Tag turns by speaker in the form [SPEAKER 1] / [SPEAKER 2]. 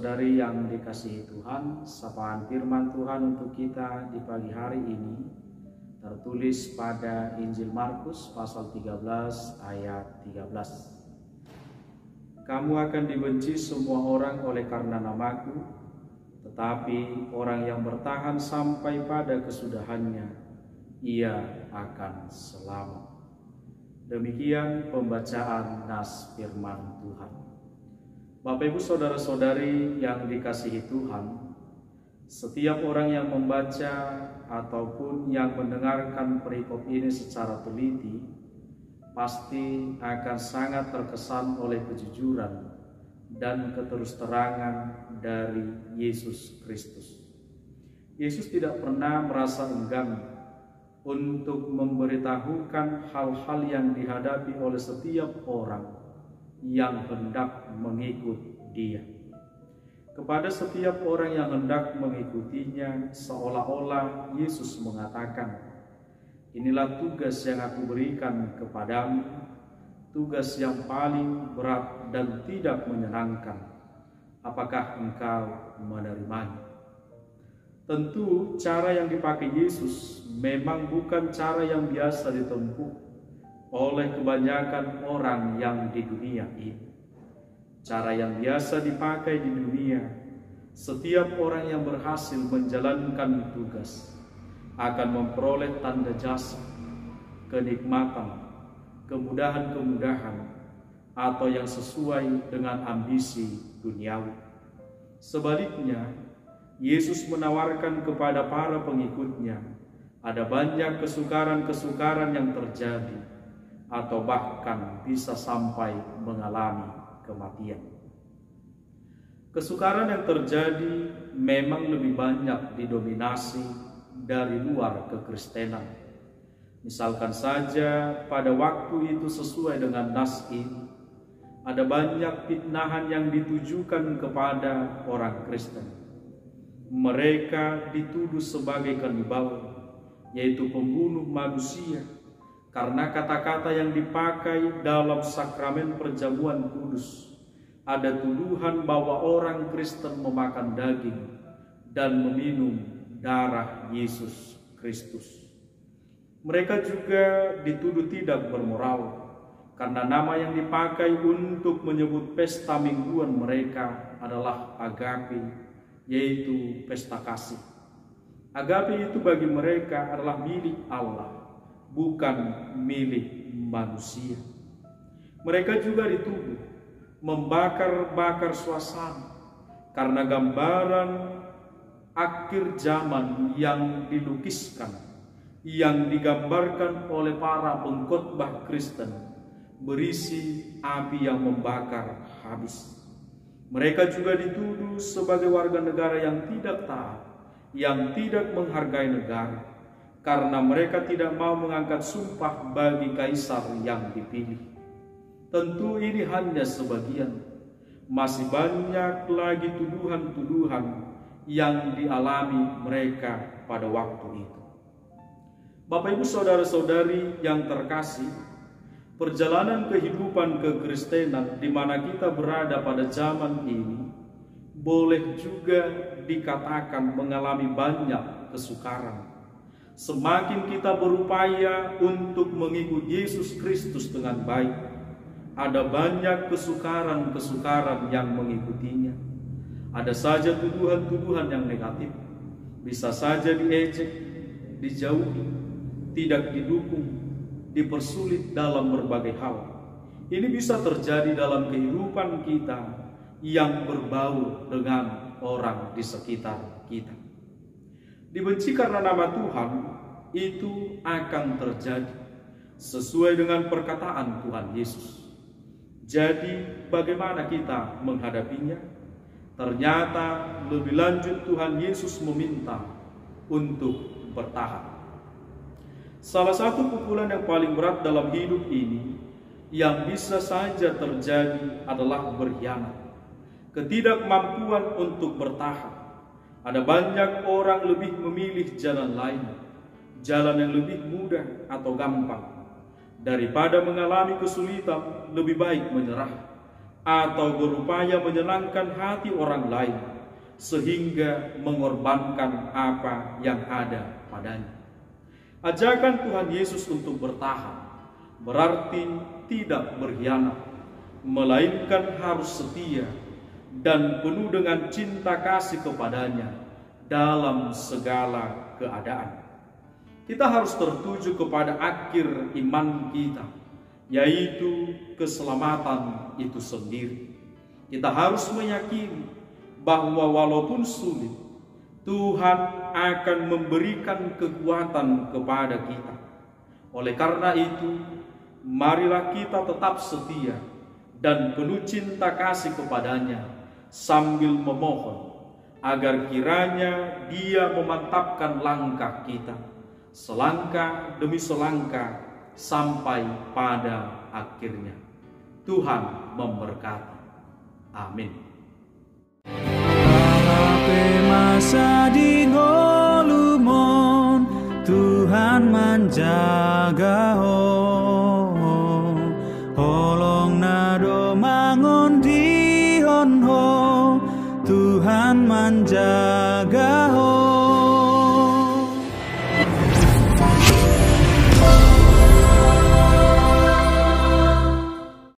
[SPEAKER 1] saudara-saudari yang dikasihi Tuhan, sapaan firman Tuhan untuk kita di pagi hari ini tertulis pada Injil Markus pasal 13 ayat 13. Kamu akan dibenci semua orang oleh karena namaku, tetapi orang yang bertahan sampai pada kesudahannya, ia akan selamat. Demikian pembacaan nas firman Tuhan. Bapak Ibu saudara-saudari yang dikasihi Tuhan, setiap orang yang membaca ataupun yang mendengarkan perikop ini secara teliti pasti akan sangat terkesan oleh kejujuran dan keterus-terangan dari Yesus Kristus. Yesus tidak pernah merasa enggan untuk memberitahukan hal-hal yang dihadapi oleh setiap orang yang hendak mengikut Dia. Kepada setiap orang yang hendak mengikutinya, seolah-olah Yesus mengatakan, inilah tugas yang aku berikan kepadamu, tugas yang paling berat dan tidak menyenangkan. Apakah engkau menerimanya? Tentu cara yang dipakai Yesus memang bukan cara yang biasa ditempuh oleh kebanyakan orang yang di dunia ini. Cara yang biasa dipakai di dunia, setiap orang yang berhasil menjalankan tugas akan memperoleh tanda jasa, kenikmatan, kemudahan-kemudahan, atau yang sesuai dengan ambisi duniawi. Sebaliknya, Yesus menawarkan kepada para pengikutnya ada banyak kesukaran-kesukaran yang terjadi, atau bahkan bisa sampai mengalami kematian. Kesukaran yang terjadi memang lebih banyak didominasi dari luar kekristenan. Misalkan saja pada waktu itu sesuai dengan nas ini, ada banyak fitnahan yang ditujukan kepada orang Kristen. Mereka dituduh sebagai kanibal, yaitu pembunuh manusia, karena kata-kata yang dipakai dalam sakramen perjamuan kudus. Ada tuduhan bahwa orang Kristen memakan daging dan meminum darah Yesus Kristus. Mereka juga dituduh tidak bermoral, karena nama yang dipakai untuk menyebut pesta mingguan mereka adalah agape, yaitu pesta kasih. Agape itu bagi mereka adalah milik Allah, bukan milik manusia. Mereka juga dituduh membakar-bakar suasana karena gambaran akhir zaman yang dilukiskan, yang digambarkan oleh para pengkhotbah Kristen berisi api yang membakar habis. Mereka juga dituduh sebagai warga negara yang tidak taat, yang tidak menghargai negara, karena mereka tidak mau mengangkat sumpah bagi kaisar yang dipilih. Tentu ini hanya sebagian. Masih banyak lagi tuduhan-tuduhan yang dialami mereka pada waktu itu. Bapak Ibu saudara-saudari yang terkasih, perjalanan kehidupan kekristenan di mana kita berada pada zaman ini boleh juga dikatakan mengalami banyak kesukaran. Semakin kita berupaya untuk mengikuti Yesus Kristus dengan baik, ada banyak kesukaran-kesukaran yang mengikutinya. Ada saja tuduhan-tuduhan yang negatif, bisa saja diejek, dijauhi, tidak didukung, dipersulit dalam berbagai hal. Ini bisa terjadi dalam kehidupan kita yang berbaur dengan orang di sekitar kita. Dibenci karena nama Tuhan itu akan terjadi sesuai dengan perkataan Tuhan Yesus. Jadi bagaimana kita menghadapinya? Ternyata lebih lanjut Tuhan Yesus meminta untuk bertahan. Salah satu pukulan yang paling berat dalam hidup ini yang bisa saja terjadi adalah berkhianat, ketidakmampuan untuk bertahan. Ada banyak orang lebih memilih jalan lain, jalan yang lebih mudah atau gampang. Daripada mengalami kesulitan, lebih baik menyerah. atau berupaya menyenangkan hati orang lain sehingga mengorbankan apa yang ada padanya. Ajakan Tuhan Yesus untuk bertahan berarti tidak berkhianat, melainkan harus setia dan penuh dengan cinta kasih kepadanya dalam segala keadaan. Kita harus tertuju kepada akhir iman kita, yaitu keselamatan itu sendiri. Kita harus meyakini bahwa walaupun sulit, Tuhan akan memberikan kekuatan kepada kita. Oleh karena itu, marilah kita tetap setia dan penuh cinta kasih kepadanya sambil memohon agar kiranya Dia memantapkan langkah kita selangkah demi selangkah sampai pada akhirnya. Tuhan memberkati. Amin.
[SPEAKER 2] Masa di golumon Tuhan menjaga holong nado mangon di honho Tuhan menjaga